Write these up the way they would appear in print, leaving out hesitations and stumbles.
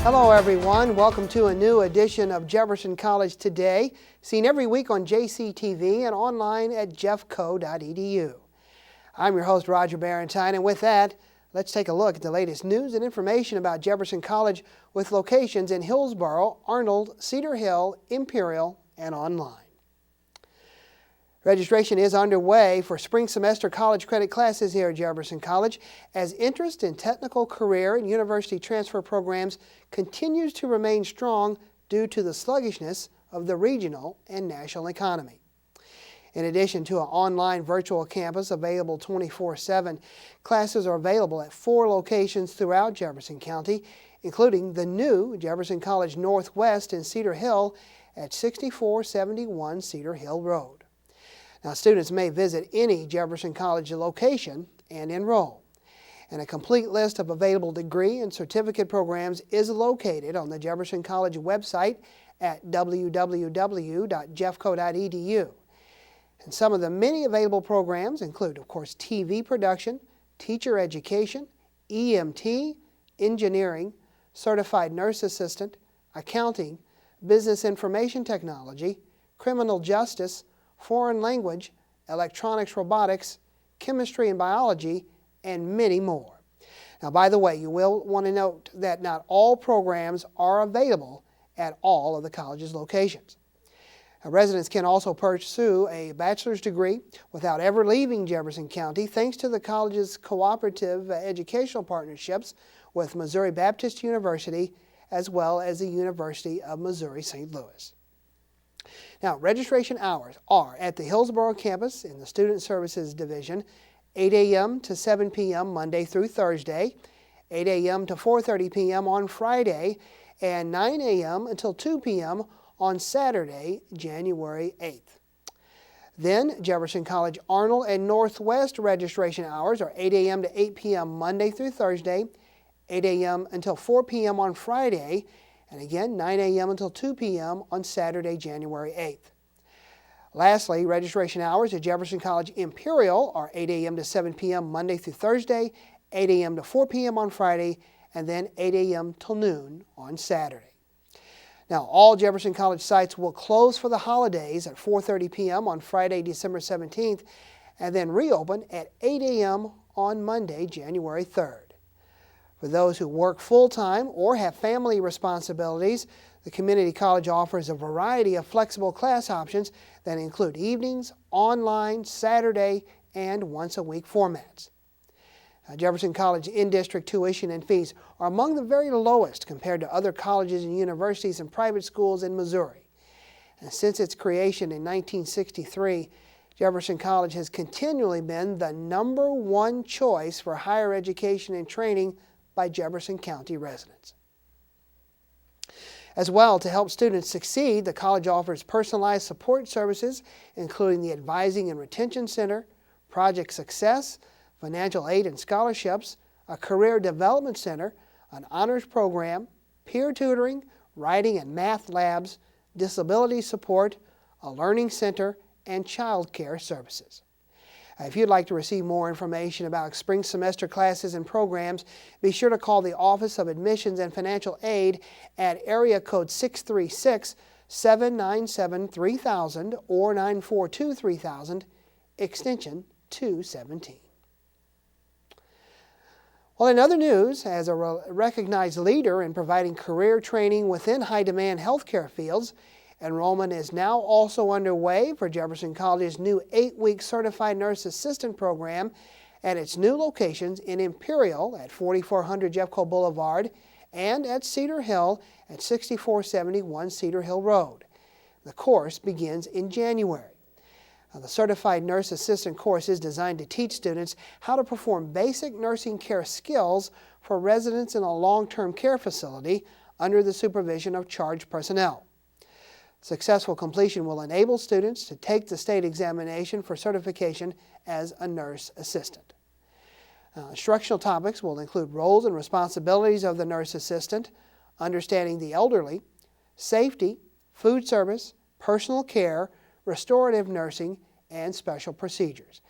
Hello everyone, welcome to a new edition of Jefferson College Today, seen every week on JCTV and online at jeffco.edu. I'm your host Roger Barentine, and with that, let's take a look at the latest news and information about Jefferson College with locations in Hillsborough, Arnold, Cedar Hill, Imperial, and online. Registration is underway for spring semester college credit classes here at Jefferson College as interest in technical career and university transfer programs continues to remain strong due to the sluggishness of the regional and national economy. In addition to an online virtual campus available 24/7, classes are available at 4 locations throughout Jefferson County, including the new Jefferson College Northwest in Cedar Hill at 6471 Cedar Hill Road. Now, students may visit any Jefferson College location and enroll. And a complete list of available degree and certificate programs is located on the Jefferson College website at www.jeffco.edu. And some of the many available programs include, of course, TV production, teacher education, EMT, engineering, certified nurse assistant, accounting, business information technology, criminal justice, foreign language, electronics, robotics, chemistry and biology, and many more. Now, by the way, you will want to note that not all programs are available at all of the college's locations. Now, residents can also pursue a bachelor's degree without ever leaving Jefferson County thanks to the college's cooperative educational partnerships with Missouri Baptist University as well as the University of Missouri-St. Louis. Now, registration hours are at the Hillsborough campus in the Student Services Division, 8 a.m. to 7 p.m. Monday through Thursday, 8 a.m. to 4:30 p.m. on Friday, and 9 a.m. until 2 p.m. on Saturday, January 8th. Then, Jefferson College Arnold and Northwest registration hours are 8 a.m. to 8 p.m. Monday through Thursday, 8 a.m. until 4 p.m. on Friday, and again, 9 a.m. until 2 p.m. on Saturday, January 8th. Lastly, registration hours at Jefferson College Imperial are 8 a.m. to 7 p.m. Monday through Thursday, 8 a.m. to 4 p.m. on Friday, and then 8 a.m. till noon on Saturday. Now, all Jefferson College sites will close for the holidays at 4:30 p.m. on Friday, December 17th, and then reopen at 8 a.m. on Monday, January 3rd. For those who work full-time or have family responsibilities, the community college offers a variety of flexible class options that include evenings, online, Saturday, and once-a-week formats. Jefferson College in-district tuition and fees are among the very lowest compared to other colleges and universities and private schools in Missouri. And since its creation in 1963, Jefferson College has continually been the #1 choice for higher education and training by Jefferson County residents. As well, to help students succeed, the college offers personalized support services, including the Advising and Retention Center, Project Success, financial aid and scholarships, a career development center, an honors program, peer tutoring, writing and math labs, disability support, a learning center, and child care services. If you'd like to receive more information about spring semester classes and programs, be sure to call the Office of Admissions and Financial Aid at area code 636-797-3000 or 942-3000, extension 217. Well, in other news, as a recognized leader in providing career training within high-demand healthcare fields, enrollment is now also underway for Jefferson College's new 8-week Certified Nurse Assistant program at its new locations in Imperial at 4400 Jeffco Boulevard and at Cedar Hill at 6471 Cedar Hill Road. The course begins in January. The Certified Nurse Assistant course is designed to teach students how to perform basic nursing care skills for residents in a long-term care facility under the supervision of charged personnel. Successful completion will enable students to take the state examination for certification as a nurse assistant. Instructional topics will include roles and responsibilities of the nurse assistant, understanding the elderly, safety, food service, personal care, restorative nursing, and special procedures.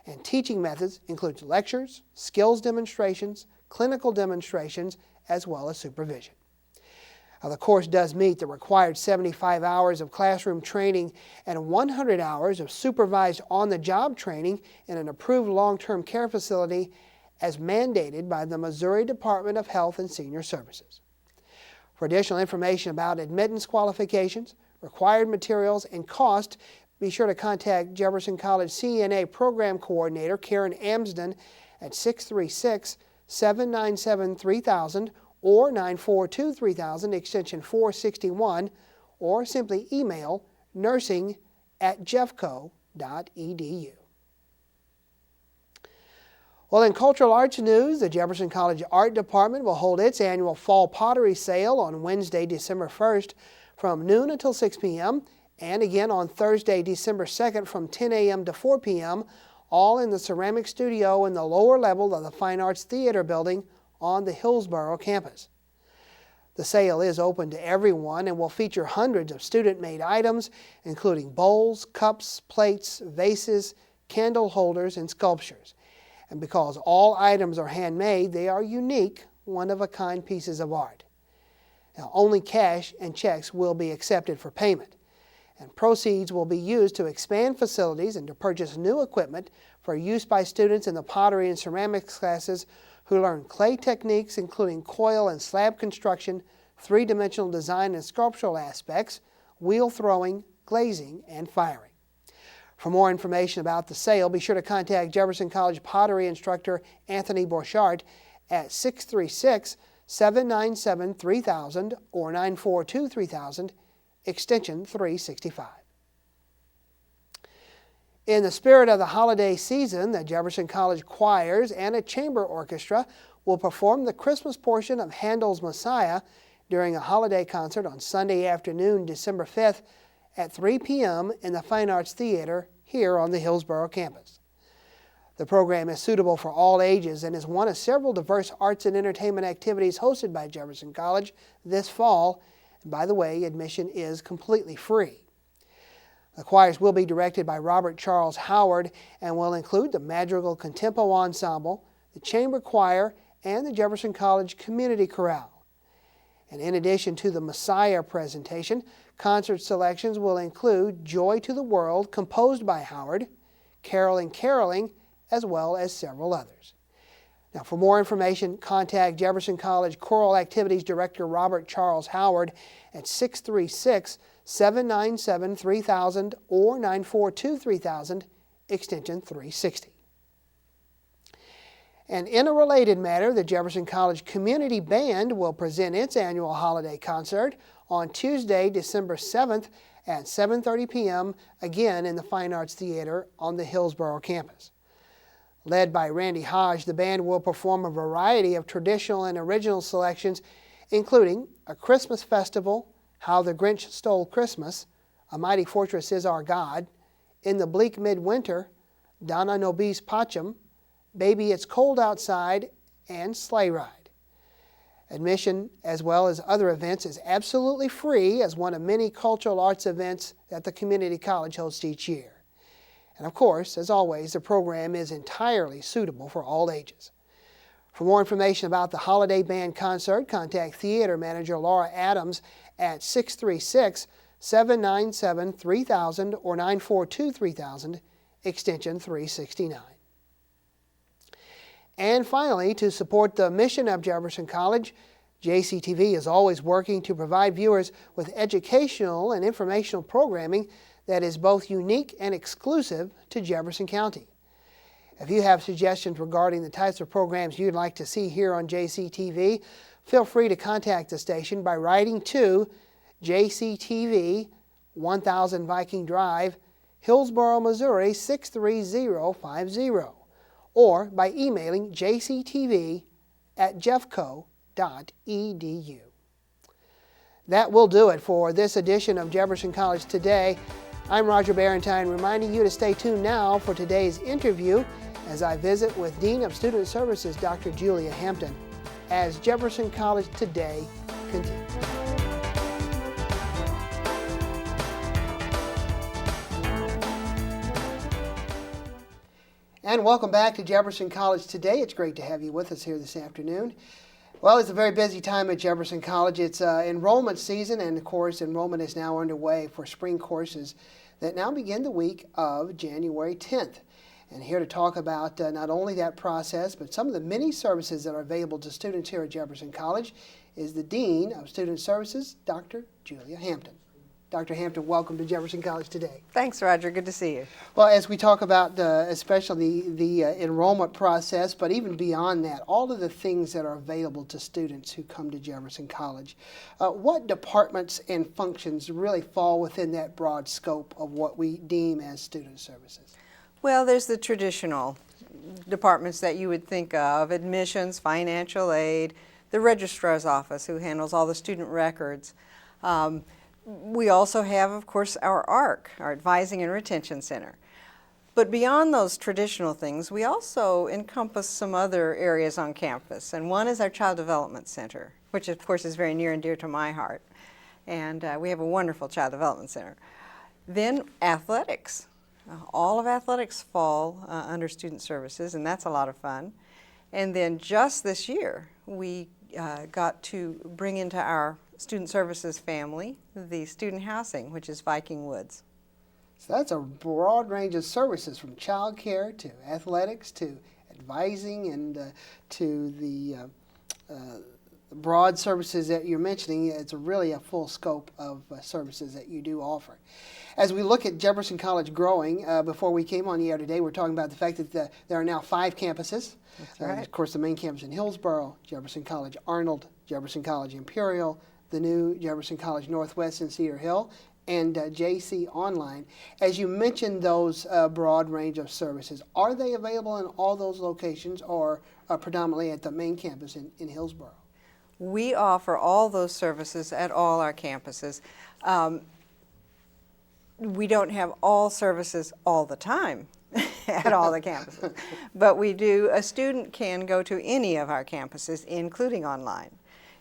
And teaching methods include lectures, skills demonstrations, clinical demonstrations, as well as supervision. The course does meet the required 75 hours of classroom training and 100 hours of supervised on-the-job training in an approved long-term care facility as mandated by the Missouri Department of Health and Senior Services. For additional information about admittance qualifications, required materials, and cost, be sure to contact Jefferson College CNA Program Coordinator Karen Amsden at 636-797-3000 or 942-3000 extension 461, or simply email nursing@jeffco.edu. Well, in cultural arts news, the Jefferson College Art Department will hold its annual Fall Pottery Sale on Wednesday, December 1st from noon until 6 p.m. and again on Thursday, December 2nd from 10 a.m. to 4 p.m., all in the Ceramic Studio in the lower level of the Fine Arts Theater building on the Hillsborough campus. The sale is open to everyone and will feature hundreds of student-made items, including bowls, cups, plates, vases, candle holders, and sculptures. And because all items are handmade, they are unique, one-of-a-kind pieces of art. Now, only cash and checks will be accepted for payment, and proceeds will be used to expand facilities and to purchase new equipment for use by students in the pottery and ceramics classes who learn clay techniques including coil and slab construction, three-dimensional design and sculptural aspects, wheel throwing, glazing, and firing. For more information about the sale, be sure to contact Jefferson College pottery instructor Anthony Borchardt at 636-797-3000 or 942-3000, extension 365. In the spirit of the holiday season, the Jefferson College choirs and a chamber orchestra will perform the Christmas portion of Handel's Messiah during a holiday concert on Sunday afternoon, December 5th at 3 p.m. in the Fine Arts Theater here on the Hillsborough campus. The program is suitable for all ages and is one of several diverse arts and entertainment activities hosted by Jefferson College this fall. And by the way, admission is completely free. The choirs will be directed by Robert Charles Howard and will include the Madrigal Contempo Ensemble, the Chamber Choir, and the Jefferson College Community Chorale. And in addition to the Messiah presentation, concert selections will include Joy to the World, composed by Howard, Caroling, as well as several others. Now, for more information, contact Jefferson College Choral Activities Director Robert Charles Howard at 636-797-3000 or 942-3000, extension 360. And in a related matter, the Jefferson College Community Band will present its annual holiday concert on Tuesday, December 7th at 7:30 p.m., again in the Fine Arts Theater on the Hillsborough campus. Led by Randy Hodge, the band will perform a variety of traditional and original selections, including A Christmas Festival, How the Grinch Stole Christmas, A Mighty Fortress Is Our God, In the Bleak Midwinter, Donna Nobis Pacem, Baby It's Cold Outside, and Sleigh Ride. Admission, as well as other events, is absolutely free as one of many cultural arts events that the community college hosts each year. And of course, as always, the program is entirely suitable for all ages. For more information about the Holiday Band Concert, contact Theater Manager Laura Adams at 636-797-3000 or 942-3000, extension 369. And finally, to support the mission of Jefferson College, JCTV is always working to provide viewers with educational and informational programming that is both unique and exclusive to Jefferson County. If you have suggestions regarding the types of programs you'd like to see here on JCTV, feel free to contact the station by writing to JCTV, 1000 Viking Drive, Hillsborough, Missouri 63050, or by emailing jctv@jeffco.edu. That will do it for this edition of Jefferson College Today. I'm Roger Barentine, reminding you to stay tuned now for today's interview as I visit with Dean of Student Services, Dr. Julia Hampton, as Jefferson College Today continues. And welcome back to Jefferson College Today. It's great to have you with us here this afternoon. Well, it's a very busy time at Jefferson College. It's enrollment season, and of course, enrollment is now underway for spring courses that now begin the week of January 10th. And here to talk about not only that process, but some of the many services that are available to students here at Jefferson College is the Dean of Student Services, Dr. Julia Hampton. Dr. Hampton, welcome to Jefferson College Today. Thanks, Roger. Good to see you. Well, as we talk about especially the enrollment process, but even beyond that, all of the things that are available to students who come to Jefferson College, what departments and functions really fall within that broad scope of what we deem as student services? Well, there's the traditional departments that you would think of: admissions, financial aid, the registrar's office who handles all the student records. We also have, of course, our ARC, our Advising and Retention Center. But beyond those traditional things, we also encompass some other areas on campus. And one is our Child Development Center, which of course is very near and dear to my heart. And we have a wonderful Child Development Center. Then athletics. All of athletics fall under student services, and that's a lot of fun. And then just this year, we got to bring into our student services family the student housing, which is Viking Woods. So that's a broad range of services, from child care to athletics to advising and to the broad services that you're mentioning. It's really a full scope of services that you do offer. As we look at Jefferson College growing, before we came on the air today, we're talking about the fact that there are now 5 campuses. That's right. Of course, the main campus in Hillsborough, Jefferson College Arnold, Jefferson College Imperial, the new Jefferson College Northwest in Cedar Hill, and JC Online. As you mentioned those broad range of services, are they available in all those locations or predominantly at the main campus in Hillsborough? We offer all those services at all our campuses. We don't have all services all the time at all the campuses, but we do. A student can go to any of our campuses, including online,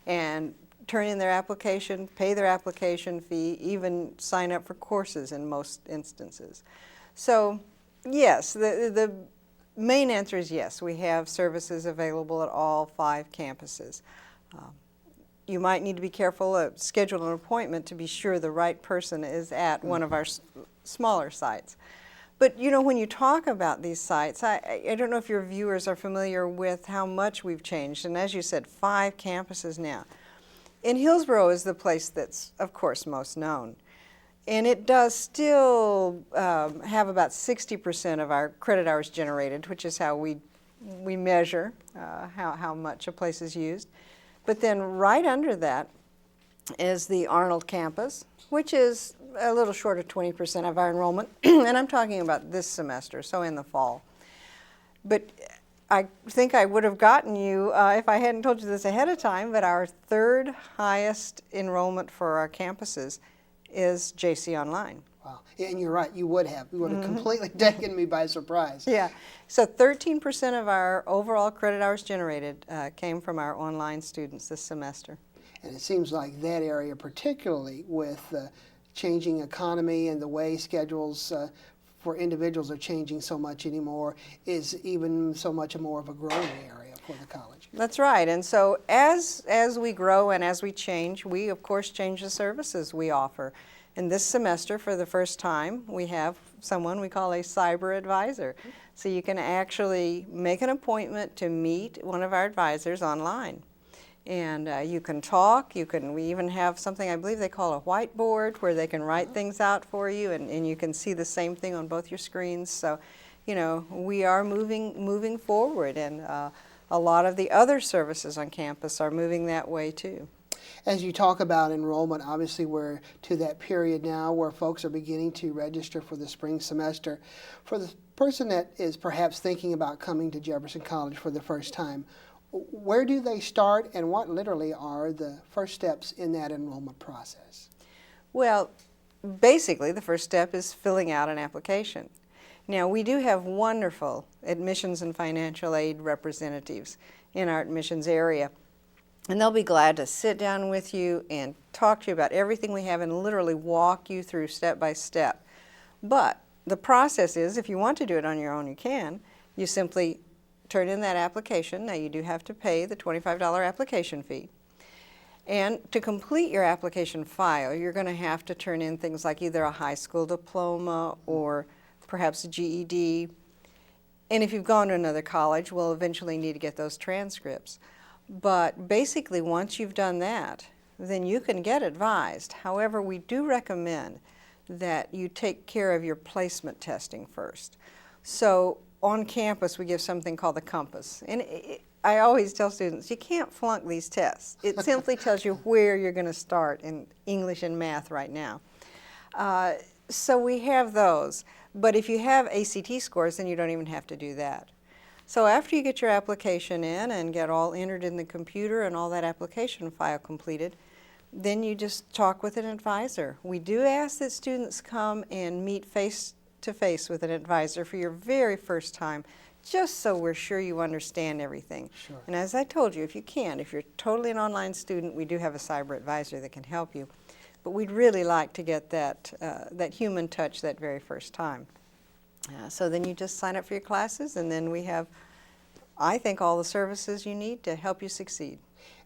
and turn in their application, pay their application fee, even sign up for courses in most instances. So yes, the main answer is yes. We have services available at all 5 campuses. You might need to be careful, schedule an appointment to be sure the right person is at one of our smaller sites. But you know, when you talk about these sites, I don't know if your viewers are familiar with how much we've changed. And as you said, 5 campuses now. And Hillsborough is the place that's, of course, most known. And it does still have about 60% of our credit hours generated, which is how we measure how much a place is used. But then right under that is the Arnold campus, which is a little short of 20% of our enrollment. And I'm talking about this semester, so in the fall. But I think I would have gotten you if I hadn't told you this ahead of time, but our 3rd highest enrollment for our campuses is JC Online. Wow, and you're right, you would have. You would have completely taken me by surprise. Yeah, so 13% of our overall credit hours generated came from our online students this semester. And it seems like that area, particularly with the changing economy and the way schedules for individuals are changing so much anymore, is even so much more of a growing area for the college. That's right. And so as we grow and as we change, we of course change the services we offer. And this semester, for the first time, we have someone we call a cyber advisor. So you can actually make an appointment to meet one of our advisors online. And you can talk. We even have something I believe they call a whiteboard, where they can write things out for you, and you can see the same thing on both your screens. So, you know, we are moving forward, and a lot of the other services on campus are moving that way too. As you talk about enrollment, obviously we're to that period now where folks are beginning to register for the spring semester. For the person that is perhaps thinking about coming to Jefferson College for the first time, where do they start, and what literally are the first steps in that enrollment process? Well, basically the first step is filling out an application. Now, we do have wonderful admissions and financial aid representatives in our admissions area. And they'll be glad to sit down with you and talk to you about everything we have and literally walk you through step by step. But the process is, if you want to do it on your own, you can. You simply turn in that application. Now you do have to pay the $25 application fee. And to complete your application file, you're going to have to turn in things like either a high school diploma or perhaps a GED. And if you've gone to another college, we'll eventually need to get those transcripts. But basically, once you've done that, then you can get advised. However, we do recommend that you take care of your placement testing first. So on campus, we give something called the compass. And I always tell students, you can't flunk these tests. It simply tells you where you're going to start in English and math right now. So we have those. But if you have ACT scores, then you don't even have to do that. So after you get your application in and get all entered in the computer and all that application file completed, then you just talk with an advisor. We do ask that students come and meet face-to-face with an advisor for your very first time, just so we're sure you understand everything. Sure. And as I told you, if you're totally an online student, we do have a cyber advisor that can help you. But we'd really like to get that human touch that very first time. So then you just sign up for your classes, and then we have, I think, all the services you need to help you succeed.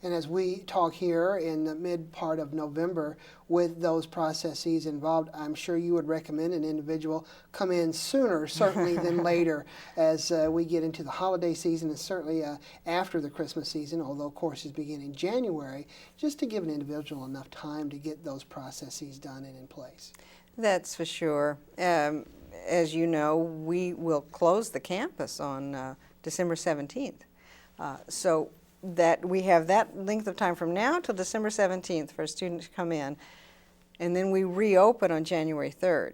And as we talk here in the mid part of November with those processes involved, I'm sure you would recommend an individual come in sooner, certainly, than later as we get into the holiday season and certainly after the Christmas season, although courses begin in January, just to give an individual enough time to get those processes done and in place. That's for sure. As you know, we will close the campus on December 17th. So that we have that length of time from now till December 17th for a student to come in, and then we reopen on January 3rd.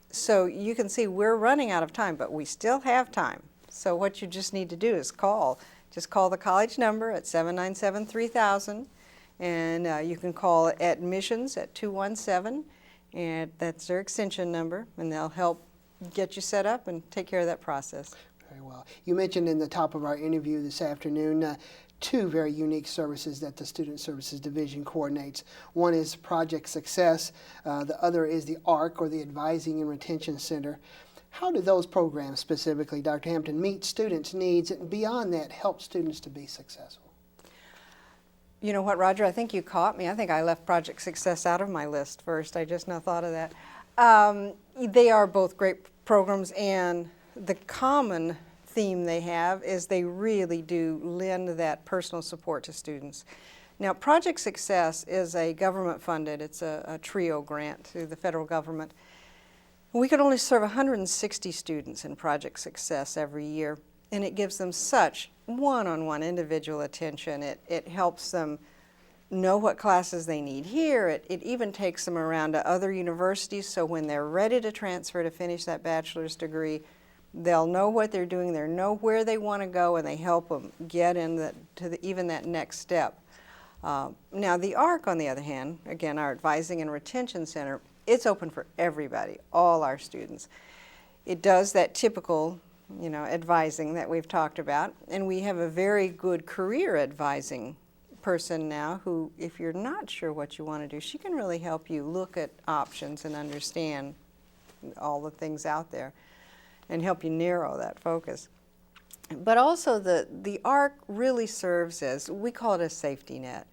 So you can see we're running out of time, but we still have time. So what you just need to do is just call the college number at 797-3000, and you can call admissions at 217, and that's their extension number, and they'll help get you set up and take care of that process. Very well. You mentioned in the top of our interview this afternoon two very unique services that the Student Services Division coordinates. One is Project Success. The other is the ARC, or the Advising and Retention Center. How do those programs specifically, Dr. Hampton, meet students' needs and beyond that help students to be successful? You know what, Roger, I think you caught me. I think I left Project Success out of my list first. I just now thought of that. They are both great programs, and the common theme they have is they really do lend that personal support to students. Now, Project Success is a government-funded, it's a TRIO grant through the federal government. We could only serve 160 students in Project Success every year, and it gives them such one-on-one individual attention. It helps them know what classes they need here. It even takes them around to other universities, so when they're ready to transfer to finish that bachelor's degree, they'll know what they're doing, they know where they want to go, and they help them get even that next step. Now, the ARC, on the other hand, again, our Advising and Retention Center, it's open for everybody, all our students. It does that typical, advising that we've talked about, and we have a very good career advising person now who, if you're not sure what you want to do, she can really help you look at options and understand all the things out there and help you narrow that focus. But also the ARC really serves as, we call it a safety net.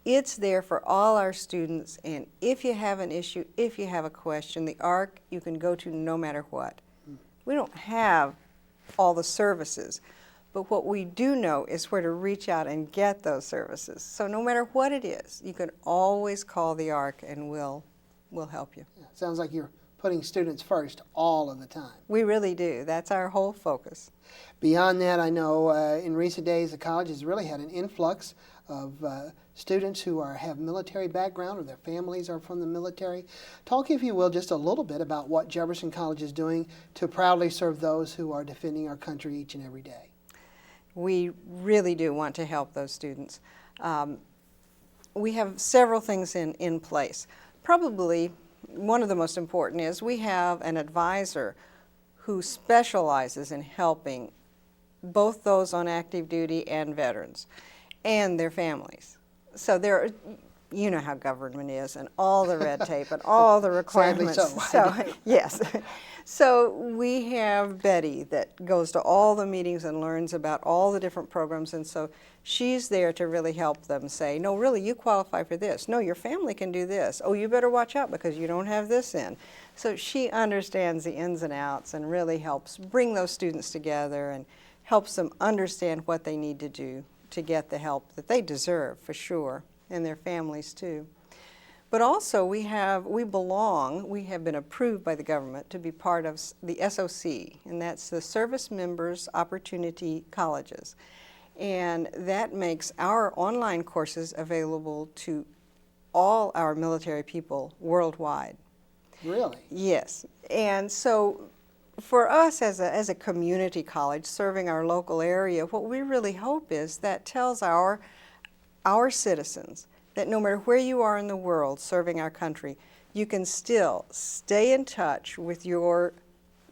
It's there for all our students, and if you have an issue, if you have a question, the ARC you can go to no matter what. We don't have all the services, but what we do know is where to reach out and get those services. So no matter what it is, you can always call the ARC and we'll help you. Yeah, sounds like you're putting students first all of the time. We really do. That's our whole focus. Beyond that, I know in recent days the college has really had an influx of students who have military background or their families are from the military. Talk, if you will, just a little bit about what Jefferson College is doing to proudly serve those who are defending our country each and every day. We really do want to help those students. We have several things in place. Probably one of the most important is we have an advisor who specializes in helping both those on active duty and veterans and their families. So you know how government is, and all the red tape and all the requirements. Sadly so. Yes. So we have Betty that goes to all the meetings and learns about all the different programs, and so she's there to really help them say, no, really, you qualify for this. No, your family can do this. Oh, you better watch out because you don't have this in. So she understands the ins and outs and really helps bring those students together and helps them understand what they need to do to get the help that they deserve, for sure, and their families too. But also we have been approved by the government to be part of the SOC, and that's the Service Members Opportunity Colleges. And that makes our online courses available to all our military people worldwide. Really? Yes. And so for us as a community college serving our local area, what we really hope is that tells our citizens that no matter where you are in the world serving our country, you can still stay in touch with your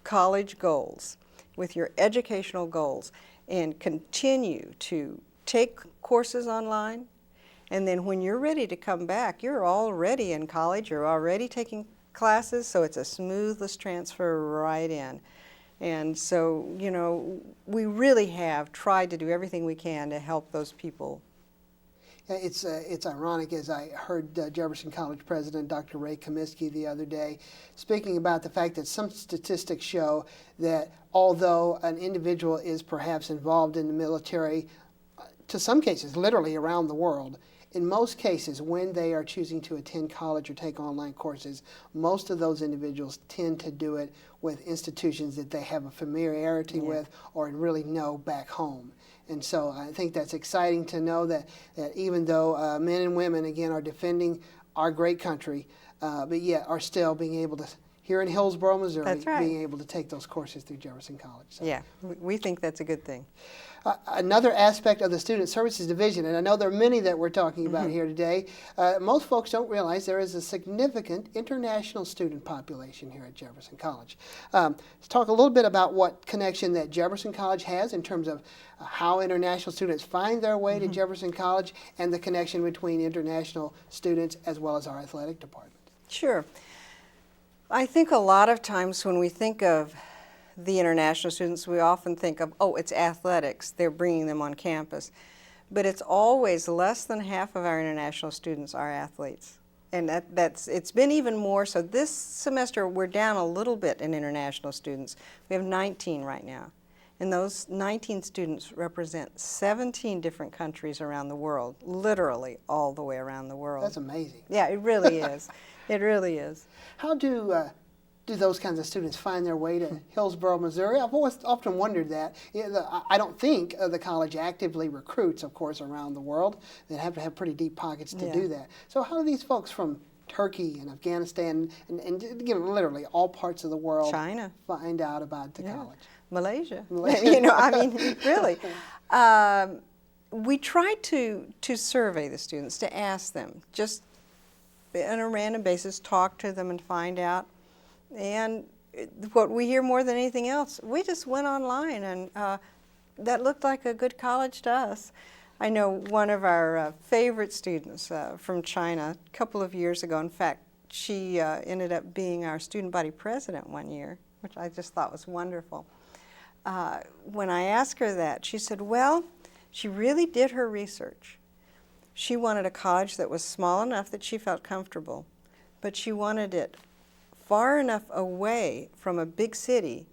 college goals, with your educational goals, and continue to take courses online. And then when you're ready to come back, you're already in college, you're already taking classes, so it's a smoothless transfer right in. And so, you know, we really have tried to do everything we can to help those people. It's ironic, as I heard Jefferson College President Dr. Ray Comiskey the other day speaking about the fact that some statistics show that although an individual is perhaps involved in the military, to some cases literally around the world, in most cases when they are choosing to attend college or take online courses, most of those individuals tend to do it with institutions that they have a familiarity with or really know back home. And so I think that's exciting to know that even though men and women, again, are defending our great country, but yet are still being able to, here in Hillsborough, Missouri, That's right. being able to take those courses through Jefferson College. So. Yeah, we think that's a good thing. Another aspect of the Student Services Division, and I know there are many that we're talking about here today, most folks don't realize there is a significant international student population here at Jefferson College. Let's talk a little bit about what connection that Jefferson College has in terms of how international students find their way to Jefferson College and the connection between international students as well as our athletic department. Sure. I think a lot of times when we think of the international students, we often think of, oh, it's athletics, they're bringing them on campus. But it's always less than half of our international students are athletes. And it's been even more so. This semester we're down a little bit in international students. We have 19 right now. And those 19 students represent 17 different countries around the world, literally all the way around the world. That's amazing. Yeah, it really is. It really is. How do those kinds of students find their way to Hillsborough, Missouri? I've always often wondered that. I don't think the college actively recruits, of course, around the world. They have to have pretty deep pockets to do that. So how do these folks from Turkey and Afghanistan and literally all parts of the world China find out about the college? Malaysia. You know, I mean, really. We tried to survey the students, to ask them, just on a random basis, talk to them and find out. And what we hear more than anything else, we just went online, and that looked like a good college to us. I know one of our favorite students from China a couple of years ago. In fact, she ended up being our student body president one year, which I just thought was wonderful. When I asked her that, she said, well, she really did her research. She wanted a college that was small enough that she felt comfortable, but she wanted it far enough away from a big city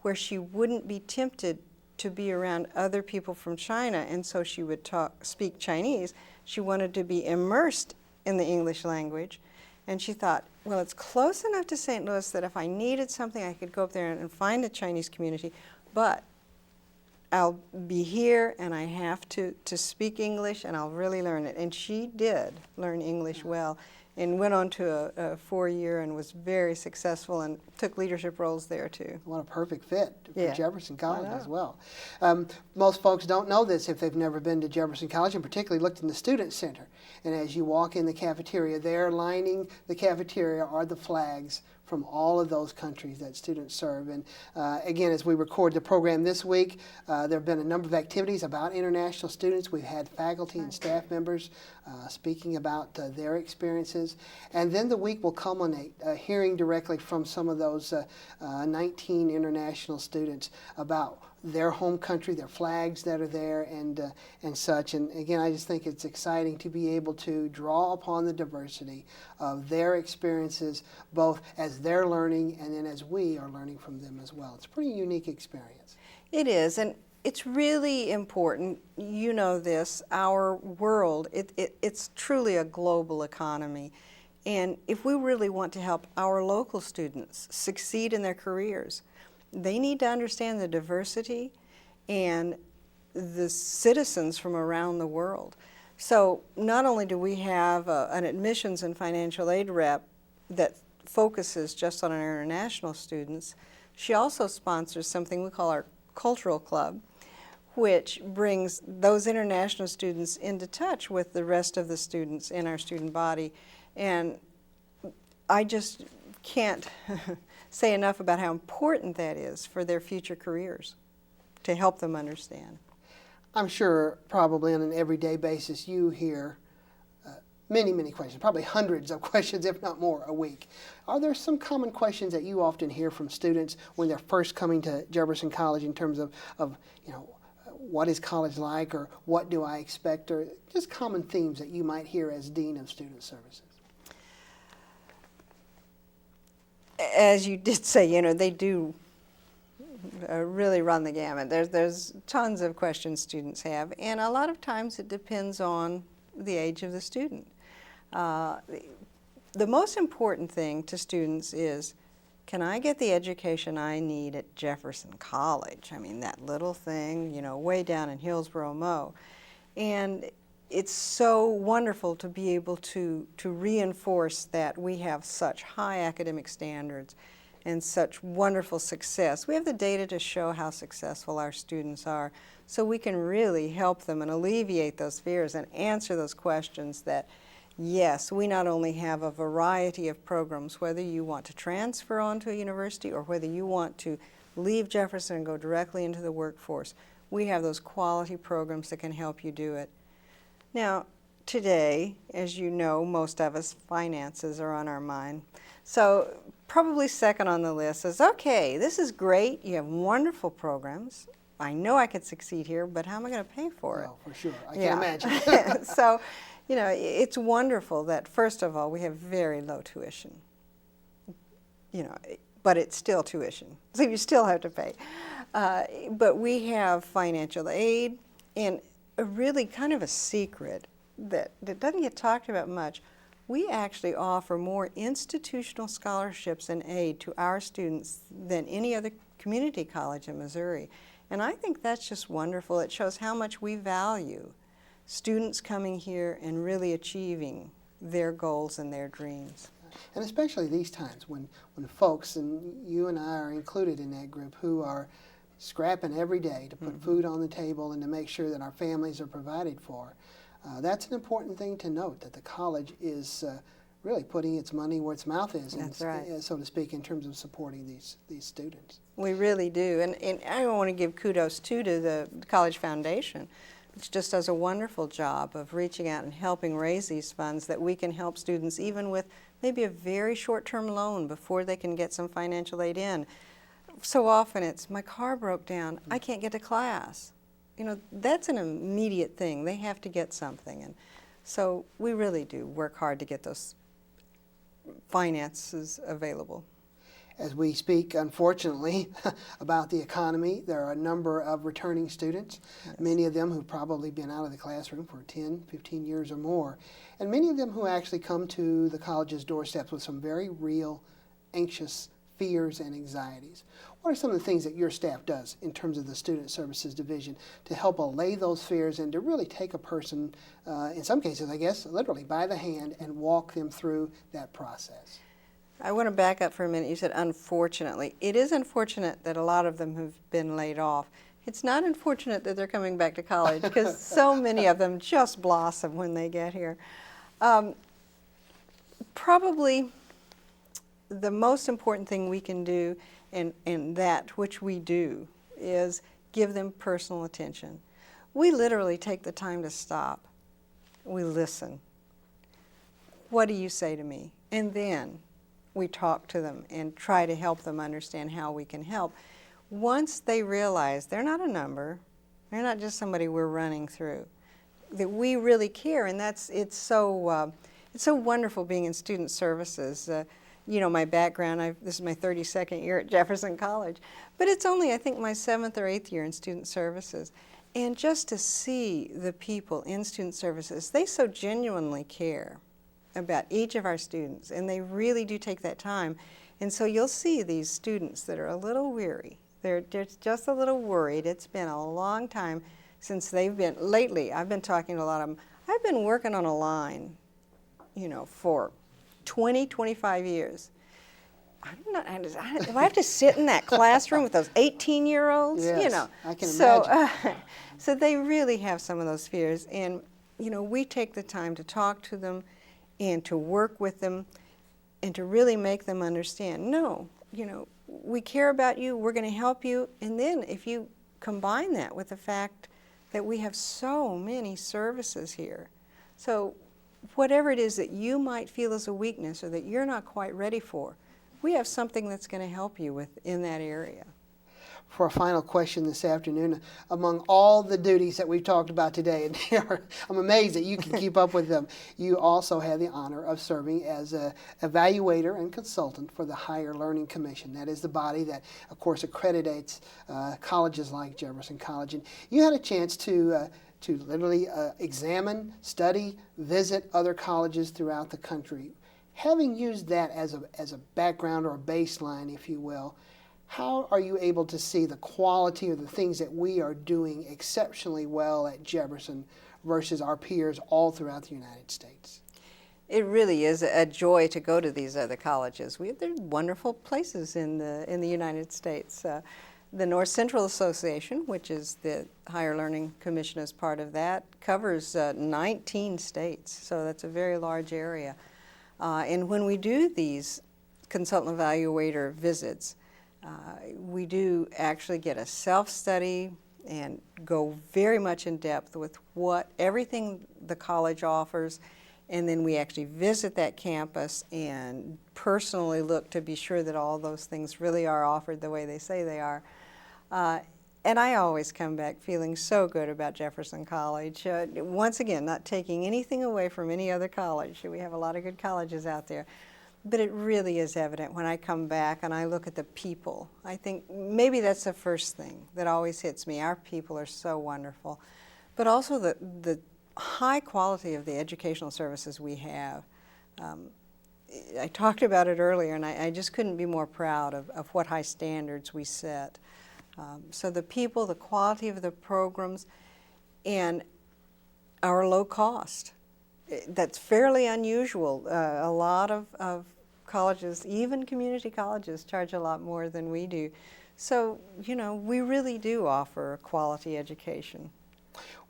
where she wouldn't be tempted to be around other people from China, and so she would speak Chinese. She wanted to be immersed in the English language, and she thought, well, it's close enough to St. Louis that if I needed something, I could go up there and find a Chinese community, but I'll be here and I have to speak English, and I'll really learn it. And she did learn English well. and went on to a 4-year and was very successful and took leadership roles there too. What a perfect fit for Yeah. Jefferson College as well. Most folks don't know this if they've never been to Jefferson College, and particularly looked in the Student Center. And as you walk in the cafeteria, there lining the cafeteria are the flags from all of those countries that students serve. And again, as we record the program this week, there have been a number of activities about international students. We've had faculty and staff members speaking about their experiences. And then the week will culminate hearing directly from some of those 19 international students about their home country, their flags that are there, and such. And again, I just think it's exciting to be able to draw upon the diversity of their experiences, both as they're learning and then as we are learning from them as well. It's a pretty unique experience. It is, and it's really important. You know this, our world, it's truly a global economy. And if we really want to help our local students succeed in their careers, they need to understand the diversity and the citizens from around the world. So not only do we have an admissions and financial aid rep that focuses just on our international students, she also sponsors something we call our Cultural Club, which brings those international students into touch with the rest of the students in our student body. And I just can't say enough about how important that is for their future careers, to help them understand. I'm sure probably on an everyday basis you hear many, many questions, probably hundreds of questions, if not more, a week. Are there some common questions that you often hear from students when they're first coming to Jefferson College in terms of you know, what is college like, or what do I expect, or just common themes that you might hear as Dean of Student Services? As you did say, you know, they do really run the gamut. There's tons of questions students have, and a lot of times it depends on the age of the student. The most important thing to students is, can I get the education I need at Jefferson College? I mean, that little thing, you know, way down in Hillsborough, Mo. And it's so wonderful to be able to reinforce that we have such high academic standards and such wonderful success. We have the data to show how successful our students are, so we can really help them and alleviate those fears and answer those questions that, yes, we not only have a variety of programs, whether you want to transfer on to a university or whether you want to leave Jefferson and go directly into the workforce, we have those quality programs that can help you do it. Now, today, as you know, most of us, finances are on our mind. So probably second on the list is, okay, this is great, you have wonderful programs, I know I could succeed here, but how am I going to pay for it? Oh, for sure, I can't imagine. So, you know, it's wonderful that, first of all, we have very low tuition, you know, but it's still tuition, so you still have to pay. But we have financial aid, and really kind of a secret that doesn't get talked about much. We actually offer more institutional scholarships and aid to our students than any other community college in Missouri. And I think that's just wonderful. It shows how much we value students coming here and really achieving their goals and their dreams. And especially these times when folks, and you and I are included in that group, who are scrapping every day to put food on the table and to make sure that our families are provided for. That's an important thing to note, that the college is really putting its money where its mouth is, That's right. So to speak, in terms of supporting these students. We really do. And I want to give kudos too to the College Foundation, which just does a wonderful job of reaching out and helping raise these funds that we can help students even with maybe a very short-term loan before they can get some financial aid in. So often it's, my car broke down, I can't get to class. You know, that's an immediate thing. They have to get something. And so we really do work hard to get those finances available. As we speak, unfortunately, about the economy, there are a number of returning students, yes, many of them who've probably been out of the classroom for 10, 15 years or more, and many of them who actually come to the college's doorsteps with some very real, anxious fears and anxieties. What are some of the things that your staff does in terms of the Student Services Division to help allay those fears and to really take a person, in some cases, I guess, literally by the hand and walk them through that process? I want to back up for a minute. You said unfortunately. It is unfortunate that a lot of them have been laid off. It's not unfortunate that they're coming back to college because so many of them just blossom when they get here. Probably the most important thing we can do, and that which we do, is give them personal attention. We literally take the time to stop. We listen. What do you say to me? And then we talk to them and try to help them understand how we can help. Once they realize they're not a number, they're not just somebody we're running through, that we really care, and it's so wonderful being in student services. You know, my background, this is my 32nd year at Jefferson College, but it's only, I think, my 7th or 8th year in student services. And just to see the people in student services, they so genuinely care about each of our students, and they really do take that time. And so you'll see these students that are a little weary. They're just a little worried. It's been a long time since they've been, lately, I've been talking to a lot of them. I've been working on a line, you know, for 20, 25 years. I'm not, do I have to sit in that classroom with those 18-year-olds? Yes, you know, I can imagine. So they really have some of those fears. And, you know, we take the time to talk to them and to work with them and to really make them understand, no, you know, we care about you, we're going to help you. And then if you combine that with the fact that we have so many services here, so whatever it is that you might feel is a weakness or that you're not quite ready for, we have something that's going to help you with in that area. For a final question this afternoon, among all the duties that we've talked about today, and I'm amazed that you can keep up with them, you also have the honor of serving as an evaluator and consultant for the Higher Learning Commission. That is the body that, of course, accreditates colleges like Jefferson College. And you had a chance to literally examine, study, visit other colleges throughout the country. Having used that as a background or a baseline, if you will, how are you able to see the quality of the things that we are doing exceptionally well at Jefferson versus our peers all throughout the United States? It really is a joy to go to these other colleges. They're wonderful places in the United States. The North Central Association, which is the Higher Learning Commission as part of that, covers 19 states, so that's a very large area. And when we do these consultant evaluator visits, we do actually get a self-study and go very much in depth with everything the college offers, and then we actually visit that campus and personally look to be sure that all those things really are offered the way they say they are. And I always come back feeling so good about Jefferson College. Once again, not taking anything away from any other college. We have a lot of good colleges out there. But it really is evident when I come back and I look at the people. I think maybe that's the first thing that always hits me. Our people are so wonderful. But also the high quality of the educational services we have. I talked about it earlier, and I just couldn't be more proud of what high standards we set. So the people, the quality of the programs, and our low cost. That's fairly unusual. A lot of colleges, even community colleges, charge a lot more than we do. So, you know, we really do offer a quality education.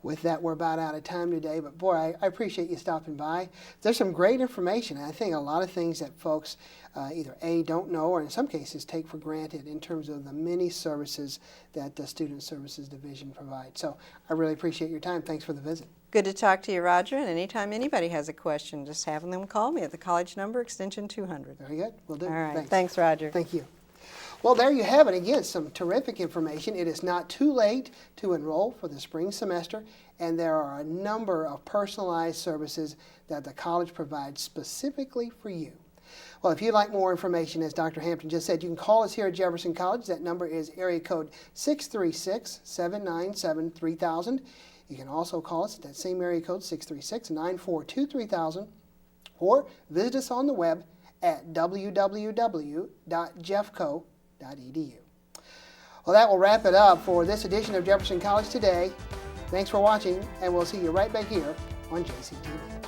With that, we're about out of time today, but boy, I appreciate you stopping by. There's some great information, and I think a lot of things that folks either A, don't know, or in some cases take for granted in terms of the many services that the Student Services Division provides. So I really appreciate your time. Thanks for the visit. Good to talk to you, Roger, and anytime anybody has a question, just have them call me at the college number, extension 200. Very good. Will do. All right. Thanks, Roger. Thank you. Well, there you have it. Again, some terrific information. It is not too late to enroll for the spring semester, and there are a number of personalized services that the college provides specifically for you. Well, if you'd like more information, as Dr. Hampton just said, you can call us here at Jefferson College. That number is area code 636-797-3000. You can also call us at that same area code, 636-942-3000, or visit us on the web at www.jeffco.edu. Well, that will wrap it up for this edition of Jefferson College Today. Thanks for watching, and we'll see you right back here on JCTV.